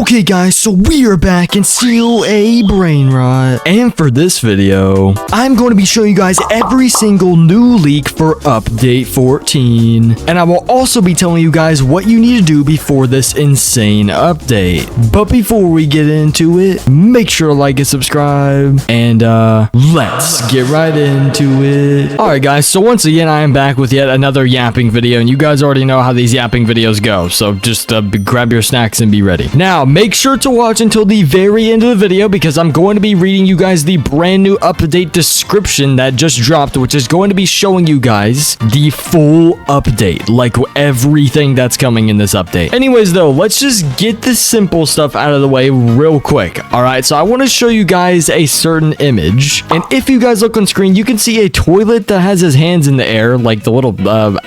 Okay guys, so we are back in still a Brainrot. And for this video, I'm going to be showing you guys every single new leak for update 14. And I will also be telling you guys what you need to do before this insane update. But before we get into it, make sure to like and subscribe. And let's get right into it. Alright guys, so once again I am back with yet another yapping video. And you guys already know how these yapping videos go. So just grab your snacks and be ready. Now, make sure to watch until the very end of the video because I'm going to be reading you guys the brand new update description that just dropped, which is going to be showing you guys the full update, like everything that's coming in this update. Anyways, though, let's just get the simple stuff out of the way real quick. All right, so I want to show you guys a certain image, and if you guys look on screen, you can see a toilet that has his hands in the air, like the little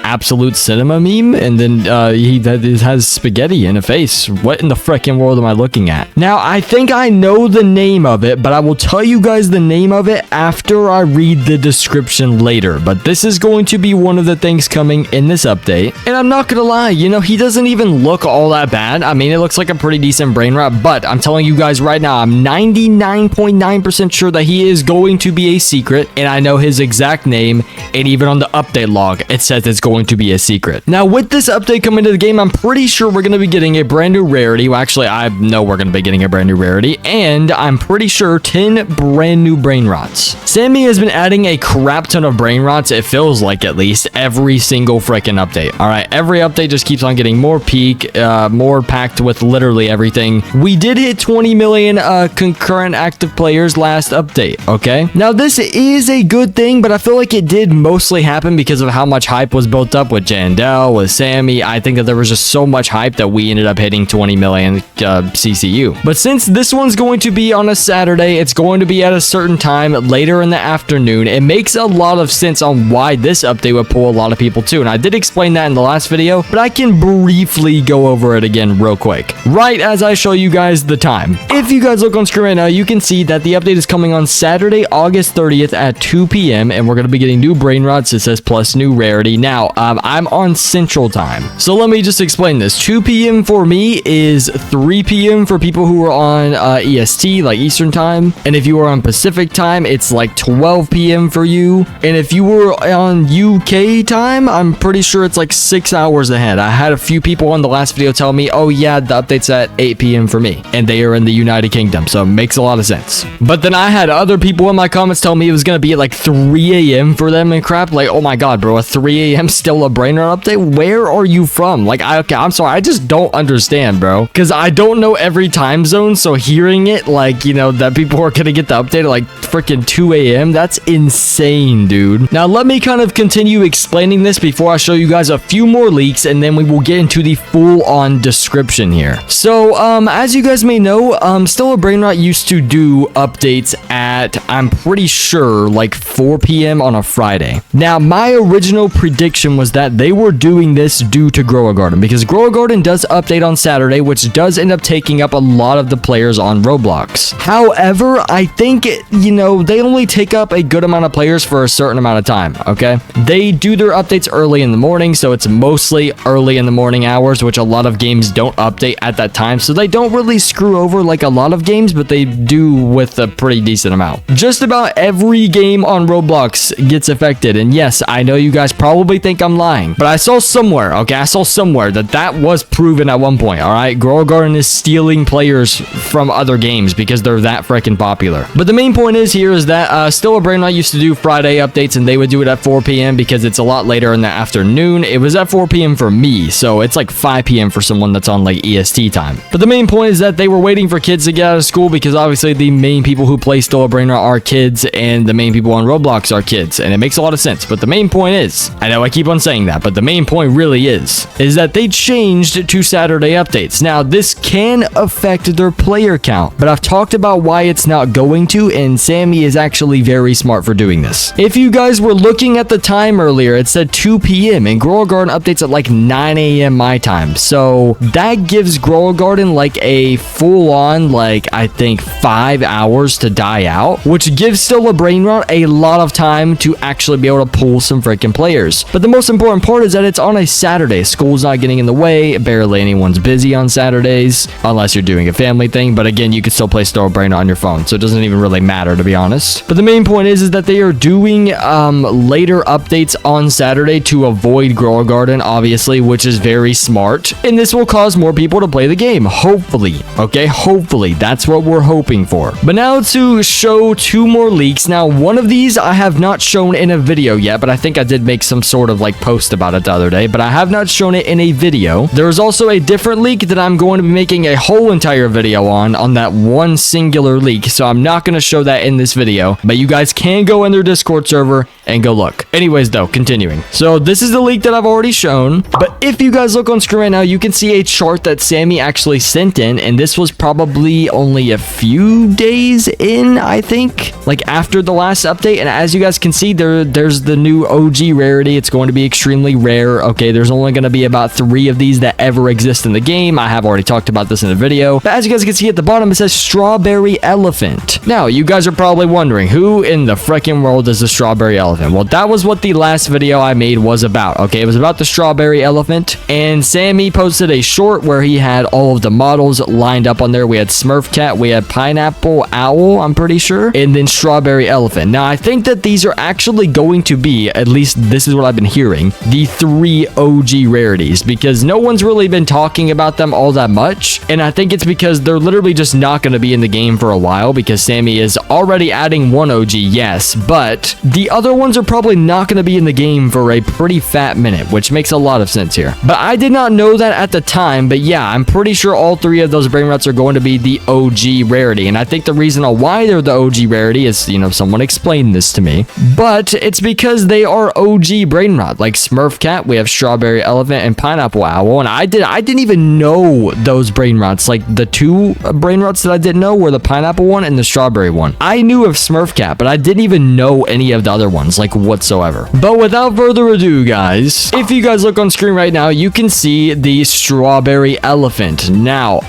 Absolute Cinema meme, and then he has spaghetti in a face. What in the frickin' world am I looking at? Now, I think I know the name of it, but I will tell you guys the name of it after I read the description later. But this is going to be one of the things coming in this update. And I'm not gonna lie, you know, he doesn't even look all that bad. I mean, it looks like a pretty decent Brainrot, but I'm telling you guys right now, I'm 99.9% sure that he is going to be a secret, and I know his exact name, and even on the update log, it says it's going to be a secret. Now, with this update coming to the game, I'm pretty sure we're going to be getting a brand new rarity. Well, actually, I know we're going to be getting a brand new rarity, and I'm pretty sure 10 brand new Brainrots. Sammy has been adding a crap ton of Brainrots, it feels like at least, every single freaking update. All right, every update just keeps on getting more peak, more packed with literally everything. We did hit 20 million concurrent active players last update, okay? Now, this is a good thing, but I feel like it did mostly happen because of how much hype was built up with Jandel, with Sammy. I think that there was just so much hype that we ended up hitting 20 million CCU. But since this one's going to be on a Saturday, it's going to be at a certain time later in the afternoon, it makes a lot of sense on why this update would pull a lot of people too. And I did explain that in the last video, but I can briefly go over it again real quick, right as I show you guys the time. If you guys look on screen right now, you can see that the update is coming on Saturday, August 30th at 2 p.m. and we're going to be getting new Brainrots. It says plus new rarity. Now, I'm on Central Time. So let me just explain this. 2 p.m. for me is 3 p.m. for people who are on EST, like Eastern Time. And if you are on Pacific Time, it's like 12 p.m. for you. And if you were on UK time, I'm pretty sure it's like 6 hours ahead. I had a few people on the last video tell me, oh yeah, the update's at 8 p.m. for me. And they are in the United Kingdom, so it makes a lot of sense. But then I had other people in my comments tell me it was going to be at like 3 a.m. for them and crap. Like, oh my god, bro, at 3 a.m. still a Brainrot update? Where are you from? Like, okay, I'm sorry, I just don't understand, bro. Because I don't know every time zone, so hearing it, like, you know, that people are going to get the update at like freaking 2 a.m., that's insane, dude. Now, let me kind of continue explaining this before I show you guys a few more leaks, and then we will get into the full-on description here. So, as you guys may know, Still a Brainrot used to do updates at, I'm pretty sure, like 4 p.m. on a Friday. Now, my original prediction was that they were doing this due to Grow a Garden, because Grow a Garden does update on Saturday, which does end up taking up a lot of the players on Roblox. However, I think, you know, they only take up a good amount of players for a certain amount of time, okay? They do their updates early in the morning, so it's mostly early in the morning hours, which a lot of games don't update at that time, so they don't really screw over like a lot of games, but they do with a pretty decent amount. Just about every game on Roblox gets affected, and yes, I know you guys probably think I'm lying, but I saw somewhere, okay, I saw somewhere that was proven at one point, all right? Grow a Garden is stealing players from other games because they're that freaking popular. But the main point is here is that Still a Brainrot used to do Friday updates, and they would do it at 4 p.m. because it's a lot later in the afternoon. It was at 4 p.m. for me, so it's like 5 p.m. for someone that's on like EST time. But the main point is that they were waiting for kids to get out of school because obviously the main people who play Still a Brainrot are kids, and the main people on Roblox are kids, and it makes a lot of sense. But the main point is, I know I keep on saying that, but the main point really is that they changed to Saturday updates. Now, this can affect their player count, but I've talked about why it's not going to, and Sammy is actually very smart for doing this. If you guys were looking at the time earlier, it said 2 p.m. and Grow a Garden updates at like 9 a.m. my time. So that gives Grow a Garden like a full-on like like, I think 5 hours to die out, which gives still a Brainrot a lot of time to actually be able to pull some freaking players. But the most important part is that it's on a Saturday. School's not getting in the way. Barely anyone's busy on Saturdays, unless you're doing a family thing. But again, you can still play Still a Brainrot on your phone, so it doesn't even really matter, to be honest. But the main point is that they are doing later updates on Saturday to avoid Grow a Garden, obviously, which is very smart. And this will cause more people to play the game, hopefully. Okay, hopefully. That's what we're hoping for. But now to show 2 more leaks. Now, one of these I have not shown in a video yet, but I think I did make some sort of like post about it the other day, but I have not shown it in a video. There is also a different leak that I'm going to be making a whole entire video on that one singular leak, so I'm not going to show that in this video, but you guys can go in their Discord server and go look. Anyways, though, continuing. So this is the leak that I've already shown, but if you guys look on screen right now, you can see a chart that Sammy actually sent in, and this was probably only a few days in, I think, like after the last update. And as you guys can see, there's the new OG rarity. It's going to be extremely rare. Okay, there's only going to be about 3 of these that ever exist in the game. I have already talked about this in the video, but as you guys can see at the bottom, it says Strawberry Elephant. Now, you guys are probably wondering, who in the freaking world is the Strawberry Elephant? Well, that was what the last video I made was about. Okay, it was about the Strawberry Elephant, and Sammy posted a short where he had all of the models lined up on there. We had Smurf Cat, we had Pineapple Owl, I'm pretty sure, and then Strawberry Elephant. Now, I think that these are actually going to be, at least this is what I've been hearing, the 3 OG rarities, because no one's really been talking about them all that much, and I think it's because they're literally just not going to be in the game for a while, because Sammy is already adding 1 OG, yes, but the other ones are probably not going to be in the game for a pretty fat minute, which makes a lot of sense here. But I did not know that at the time, but yeah, I'm pretty sure all 3 of those Brainrots are going to be the OG rarity, and I think the reason why they're the OG rarity is, you know, someone explained this to me, but it's because they are OG Brainrot, like Smurf Cat, we have Strawberry Elephant, and Pineapple Owl, and I didn't even know those Brainrots. Like, the 2 Brainrots that I didn't know were the Pineapple one and the Strawberry one. I knew of Smurf Cat, but I didn't even know any of the other ones, like, whatsoever. But without further ado, guys, if you guys look on screen right now, you can see the Strawberry Elephant. Now,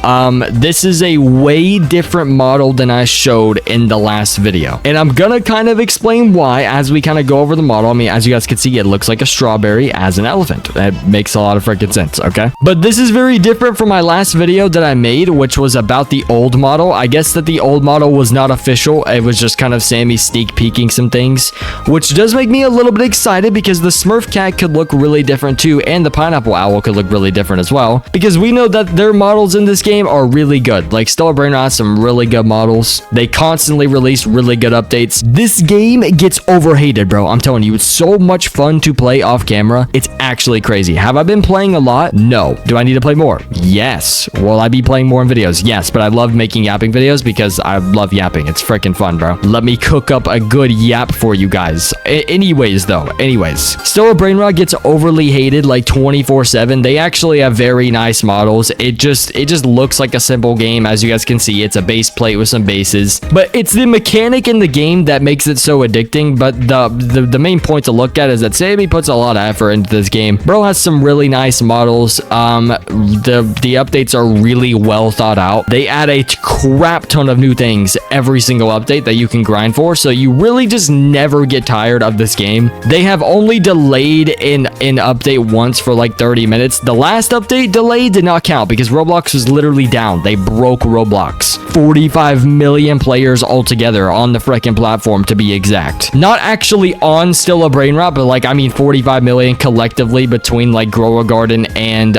this is a way different model than I showed in the last video, and I'm gonna kind of explain why as we kind of go over the model. I mean, as you guys can see, it looks like a strawberry as an elephant. That makes a lot of freaking sense, okay? But this is very different from my last video that I made, which was about the old model. I guess that the old model was not official. It was just kind of Sammy sneak peeking some things, which does make me a little bit excited because the Smurf Cat could look really different too, and the Pineapple Owl could look really different as well, because we know that their models in this game are really good. Like, Still a Brainrot has some really good models. They constantly release really good updates. This game gets overhated, bro. I'm telling you, it's so much fun to play off camera. It's actually crazy. Have I been playing a lot? No. Do I need to play more? Yes. Will I be playing more in videos? Yes, but I love making yapping videos because I love yapping. It's freaking fun, bro. Let me cook up a good yap for you guys. Anyways, Still a Brainrot gets overly hated like 24/7. They actually have very nice models. It just looks like a simple game. As you guys can see, it's a base plate with some bases, but it's the mechanic in the game that makes it so addicting. But the main point to look at is that Sammy puts a lot of effort into this game. Bro has some really nice models. The updates are really well thought out. They add a crap ton of new things every single update that you can grind for, so you really just never get tired of this game. They have only delayed an update once for like 30 minutes. The last update delay did not count because Roblox was literally down. They broke Roblox. 45 million players altogether on the freaking platform, to be exact. Not actually on Still a Brainrot, but like, I mean 45 million collectively between like Grow a Garden and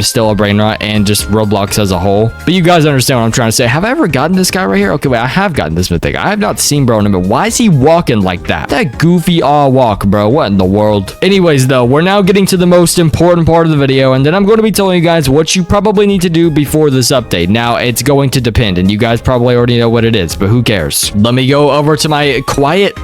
Still a Brainrot and just Roblox as a whole. But you guys understand what I'm trying to say. Have I ever gotten this guy right here? Okay, wait, I have gotten this mythic. I have not seen bro in a minute. Why is he walking like that? That goofy walk, bro. What in the world? Anyways, though, we're now getting to the most important part of the video, and then I'm going to be telling you guys what you probably need to do before this update. Now, it's going to depend, and you guys probably already know what it is, but who cares? Let me go over to my quiet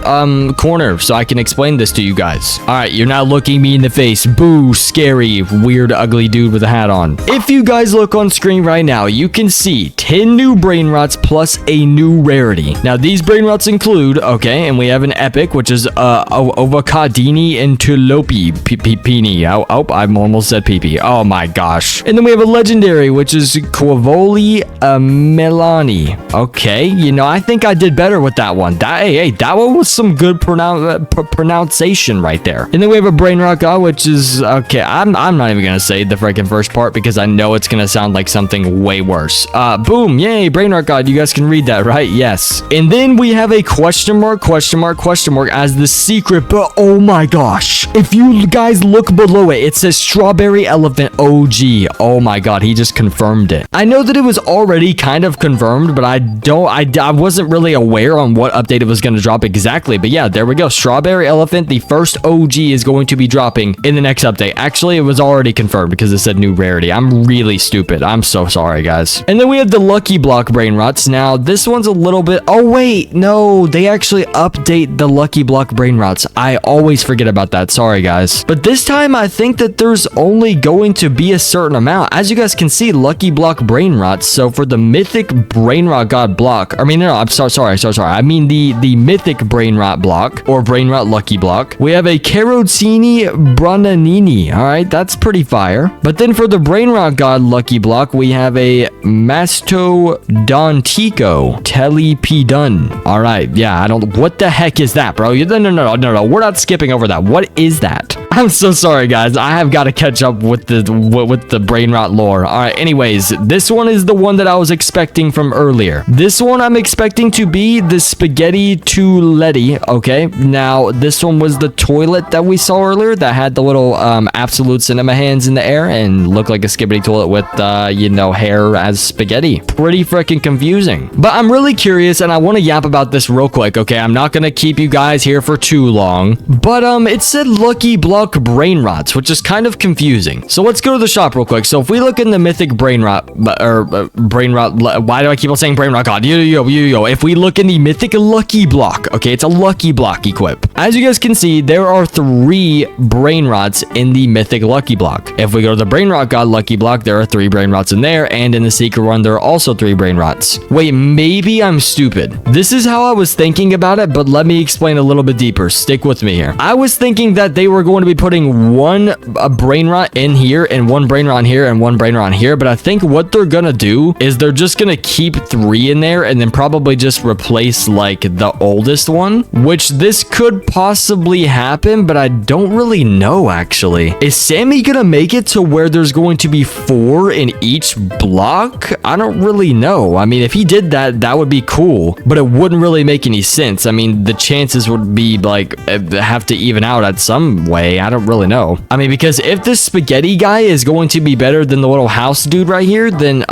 corner so I can explain this to you guys. All right, you're now looking me in the face. Boo, scary, weird, ugly dude with a hat on. If you guys look on screen right now, you can see 10 new Brainrots plus a new rarity. Now, these Brainrots include, okay, and we have an epic, which is Ovacadini and Tulopi Pini. Oh, I almost said PP. Oh my gosh. And then we have a legendary, which is Quavoli Spiderini. Okay, you know, I think I did better with that one. That one was some good pronunciation right there. And then we have a Brainrot God, which is, okay, I'm not even gonna say the freaking first part because I know it's gonna sound like something way worse. Boom, yay, Brainrot God, you guys can read that, right? Yes. And then we have a question mark as the secret, but oh my gosh. If you guys look below it, it says Strawberry Elephant OG. Oh my god, he just confirmed it. I know that it was already kind of confirmed, but I wasn't really aware on what update it was going to drop exactly. But yeah, there we go. Strawberry Elephant, the first OG, is going to be dropping in the next update. Actually, it was already confirmed because it said new rarity. I'm really stupid. I'm so sorry, guys. And then we have the Lucky Block Brainrots. Now, this one's a little bit... Oh, wait. No, they actually update the Lucky Block Brainrots. I always forget about that. Sorry, guys. But this time, I think that there's only going to be a certain amount. As you guys can see, Lucky Block Brainrots. So for the Mythic Brainrot God block... I mean, no, I'm sorry. I mean the Mythic Brainrot block or Brainrot Lucky Block. We have a Carotini Brananini. All right, that's pretty fire. But then for the Brainrot God Lucky Block, we have a Mastodontico Telepedon. All right, yeah, I don't... What the heck is that, bro? No. We're not skipping over that. What is that? I'm so sorry, guys. I have got to catch up with the Brainrot lore. All right, anyways, this one is the one that I was expecting from earlier. This one I'm expecting to be the Spaghetti Tuletti. Okay, now this one was the toilet that we saw earlier that had the little absolute cinema hands in the air and looked like a skibbity toilet with you know, hair as spaghetti. Pretty freaking confusing. But I'm really curious and I want to yap about this real quick. Okay, I'm not gonna keep you guys here for too long, but it said Lucky Block Brainrots, which is kind of confusing. So let's go to the shop real quick. So if we look in the Mythic Brainrot Brainrot, why do I keep on saying Brainrot God? Yo. If we look in the Mythic Lucky Block, okay, it's a Lucky Block equip. As you guys can see, there are 3 Brainrots in the Mythic Lucky Block. If we go to the Brainrot God Lucky Block, there are 3 Brainrots in there, and in the Secret one, there are also 3 Brainrots. Wait, maybe I'm stupid. This is how I was thinking about it, but let me explain a little bit deeper. Stick with me here. I was thinking that they were going to be putting one Brainrot in here, and one Brainrot here, and one Brainrot here, but I think what they're gonna do is they're just gonna keep 3 in there, and then probably just replace, like, the oldest one, which this could possibly happen, but I don't really know, actually. Is Sammy gonna make it to where there's going to be 4 in each block? I don't really know. I mean, if he did that, that would be cool, but it wouldn't really make any sense. I mean, the chances would be, like, have to even out at some way. I don't really know. I mean, because if this spaghetti guy is going to be better than the little house dude right here, then,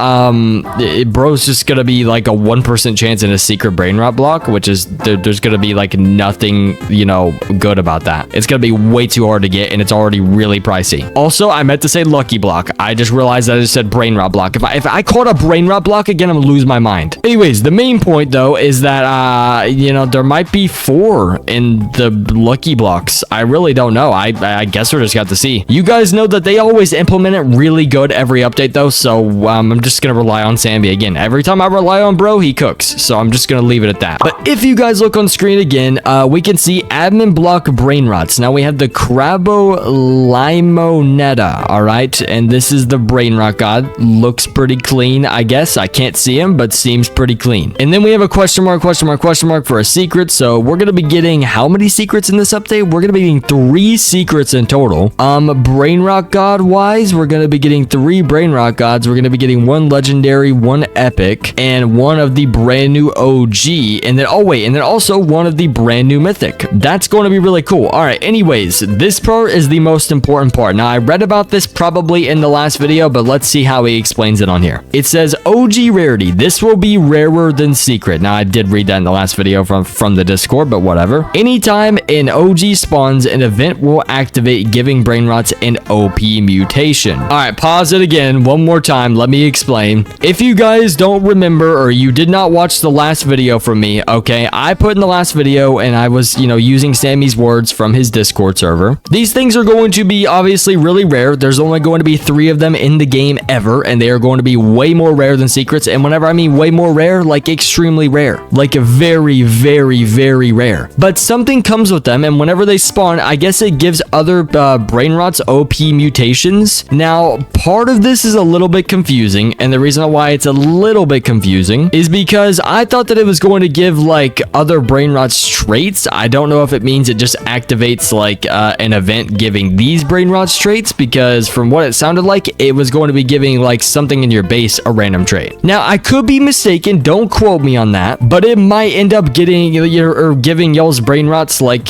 bro's just gonna be, like, a 1% chance in a secret Brainrot block, which is, there's gonna be, like, nothing, you know, good about that. It's gonna be way too hard to get, and it's already really pricey. Also, I meant to say Lucky Block. I just realized that I just said Brainrot block. If I called a Brainrot block again, I'm gonna lose my mind. Anyways, the main point, though, is that, you know, there might be 4 in the Lucky Blocks. I really don't know. I guess we're just got to see. You guys know that they always implement it really good every update, though, so I'm just gonna rely on Sammy again. Every time I rely on bro, he cooks, so I'm just gonna leave it at that. But if you guys look on screen again, we can see admin block Brainrots. Now we have the Crabo Limonetta, all right, and this is the Brainrot God. Looks pretty clean, I guess. I can't see him, but seems pretty clean. And then we have a question mark for a secret. So we're gonna be getting how many secrets in this update? We're gonna be getting 3 secrets in total. Brainrot God wise, we're gonna be getting 3 Brainrot Gods. We're gonna be getting 1 legendary, 1 epic, and 1 of the brand new OG, and then also 1 of the brand new mythic. That's going to be really cool. All right, anyways, this part is the most important part. Now I read about this probably in the last video, but let's see how he explains it on here. It says OG rarity. This will be rarer than secret. Now I did read that in the last video from the Discord, but whatever. Anytime an OG spawns, an event will activate, giving Brainrots an OP mutation. All right, pause it again one more time. Let me explain. If you guys don't remember, or you did not watch the last video from me, okay, I put in the last video and I was, you know, using Sammy's words from his Discord server. These things are going to be obviously really rare. There's only going to be 3 of them in the game ever, and they are going to be way more rare than secrets. And whenever I mean way more rare, like extremely rare, like very, very, very rare. But something comes with them, and whenever they spawn, I guess it gives other Brainrot's OP mutations. Now, part of this is a little bit confusing, and the reason why it's a little bit confusing is because I thought that it was going to give like other Brainrot's traits. I don't know if it means it just activates like an event giving these Brainrot's traits, because from what it sounded like, it was going to be giving like something in your base a random trait. Now, I could be mistaken, don't quote me on that, but it might end up getting or giving y'all's Brainrots like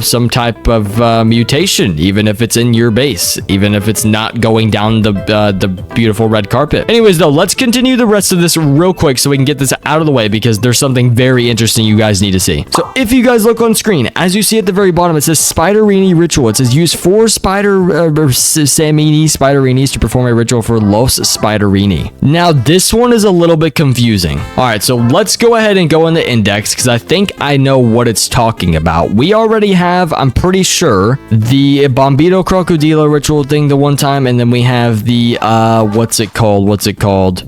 some type of mutation, even if it's in your base, even if it's not going down the beautiful red carpet. Anyways, though, let's continue the rest of this real quick so we can get this out of the way, because there's something very interesting you guys need to see. So if you guys look on screen, as you see at the very bottom, it says Spiderini ritual. It says use 4 Spiderinis to perform a ritual for Los Spiderini. Now, this one is a little bit confusing. All right, so let's go ahead and go in the index, because I think I know what it's talking about. We already have, I'm pretty sure, the Bombito Crocodilo ritual thing the one time, and then we have the, what's it called?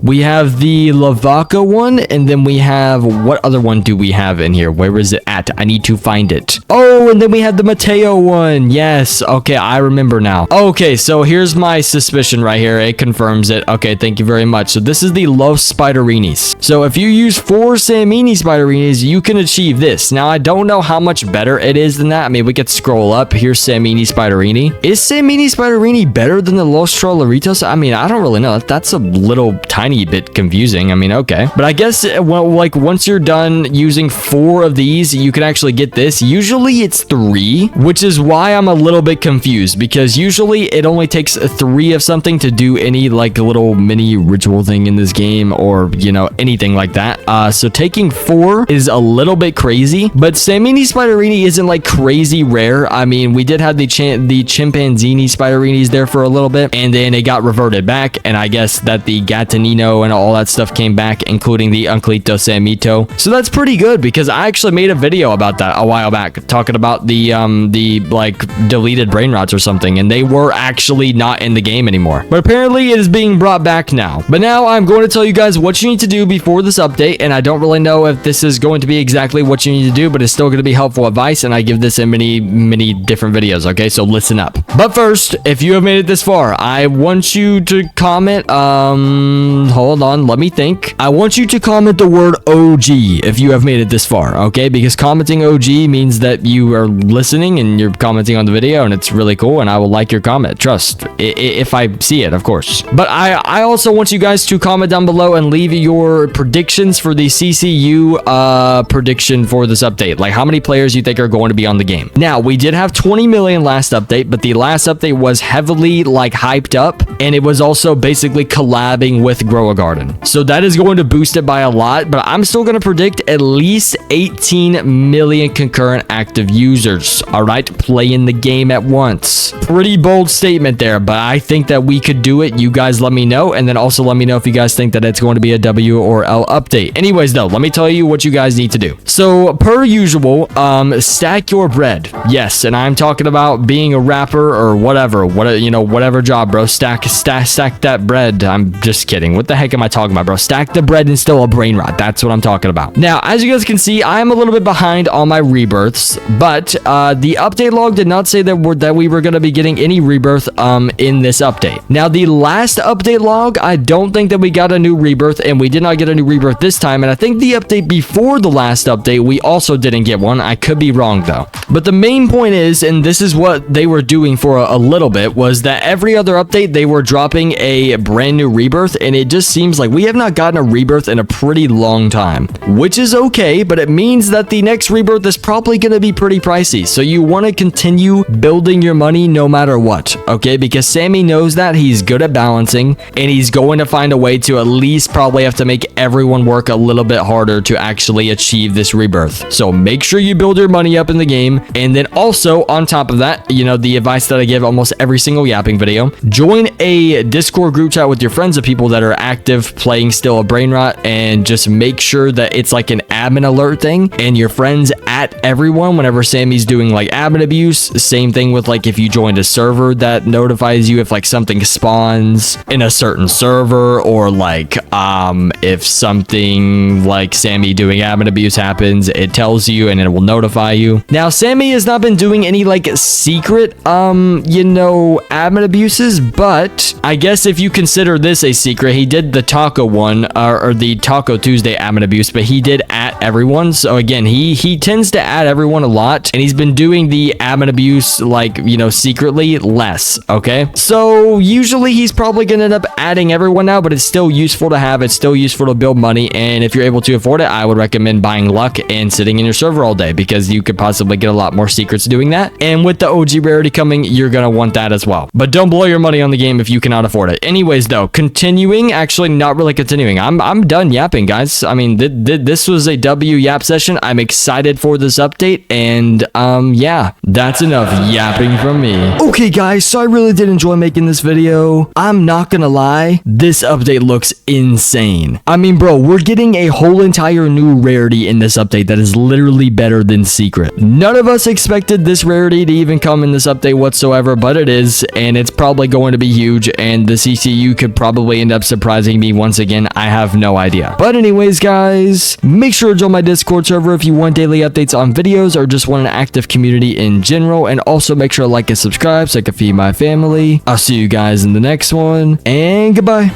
We have the Lavaca one, and then we have, what other one do we have in here? Where is it at? I need to find it. Oh, and then we have the Mateo one. Yes, okay, I remember now. Okay, so here's my suspicion right here. It confirms it. Okay, thank you very much. So this is the Los Spiderinis. So if you use 4 Samini Spiderinis, you can achieve this. Now, I don't know how much better it is than that. I mean, we could scroll up. Here's Samini Spiderini. Is Samini Spiderini better than the Los Trolleritos? I mean, I don't really know. That's a little tiny bit confusing. I mean, okay. But I guess, well, like, once you're done using 4 of these, you can actually get this. Usually it's 3, which is why I'm a little bit confused, because usually it only takes 3 of something to do any, like, little mini ritual thing in this game, or, anything like that. So taking 4 is a little bit crazy, but Samini Spiderini isn't, like, crazy rare. I mean, we did have the Chimpanzini Spiderinis there for a little bit, and then it got reverted back, and I guess that the Gatanino and all that stuff came back, including the Unclito Samito. So that's pretty good, because I actually made a video about that a while back, talking about the like deleted Brainrots or something, and they were actually not in the game anymore. But apparently it is being brought back now. But now I'm going to tell you guys what you need to do before this update, and I don't really know if this is going to be exactly what you need to do, but it's still going to be helpful advice, and I give this in many different videos, okay? So listen up. But first, if you have made it this far, I want you to comment, hold on, let me think. I want you to comment the word OG if you have made it this far, okay? Because commenting OG means that you are listening and you're commenting on the video, and it's really cool, and I will like your comment. Trust, if I see it, of course. But I also want you guys to comment down below and leave your predictions for the CCU prediction for this update. Like, how many players you think are going to be on the game. Now, we did have 20 million last update, but the last update was heavily, like, hyped up, and it was also basically collabing with Grow a Garden. So that is going to boost it by a lot, but I'm still going to predict at least 18 million concurrent active users, all right, playing the game at once. Pretty bold statement there, but I think that we could do it. You guys let me know, and then also let me know if you guys think that it's going to be a W or L update. Anyways, though, let me tell you what you guys need to do. So, per usual, stack your bread. Yes, and I'm talking about being a rapper or whatever, whatever job, bro. Stack that bread. I'm just kidding. What the heck am I talking about, bro? Stack the bread and still a brain rot. That's what I'm talking about. Now, as you guys can see, I'm a little bit behind on my rebirths, but the update log did not say that we were going to be getting any rebirth in this update. Now, the last update log, I don't think that we got a new rebirth, and we did not get a new rebirth this time, and I think the update before the last update, we also didn't get one. I could be wrong, though. But the main point is, and this is what they were doing for a little bit, was that every other update, they were dropping a brand new rebirth, and it just seems like we have not gotten a rebirth in a pretty long time, which is okay, but it means that the next rebirth is probably going to be pretty pricey. So you want to continue building your money no matter what, okay? Because Sammy knows that he's good at balancing, and he's going to find a way to at least probably have to make everyone work a little bit harder to actually achieve this rebirth. So make sure you build your money up in the game, and then also on top of that, the advice that I give almost every single yapping video, join a Discord group chat with your friends of people that are active playing still a brain rot, and just make sure that it's like an admin alert thing, and your friends at everyone whenever Sammy's doing like admin abuse. Same thing with like if you joined a server that notifies you if like something spawns in a certain server, or like if something like Sammy doing admin abuse happens, it tells you and it will notify you. Now, Sammy has not been doing any like secret admin abuses, but I guess if you consider this a secret, he did the taco one, or the Taco Tuesday admin abuse, but he did at everyone. So again, he tends to add everyone a lot, and he's been doing the admin abuse like, secretly less. Okay, so usually he's probably gonna end up adding everyone now, but it's still useful to have. It's still useful to build money, and if you're able to afford it, I would recommend buying luck and sitting in your server all day, because you could possibly get a lot more secrets doing that. And with the OG rarity coming, you're gonna want that as well. But don't blow your money on the game if you cannot afford it. Anyways, though, actually not really continuing. I'm done yapping, guys. I mean, this was a W yap session. I'm excited for this update, and yeah, that's enough yapping from me. Okay, guys, so I really did enjoy making this video. I'm not gonna lie, this update looks insane. I mean, bro, we're getting a whole entire new rarity in this update that is literally better than secret. None of us expected this rarity to even come in this update whatsoever, but it is, and it's probably going to be huge, and the CCU could probably end up surprising me once again. I have no idea. But anyways, guys, make sure to join my Discord server if you want daily updates on videos or just want an active community in general, and also make sure to like and subscribe so I can feed my family. I'll see you guys in the next one, and goodbye.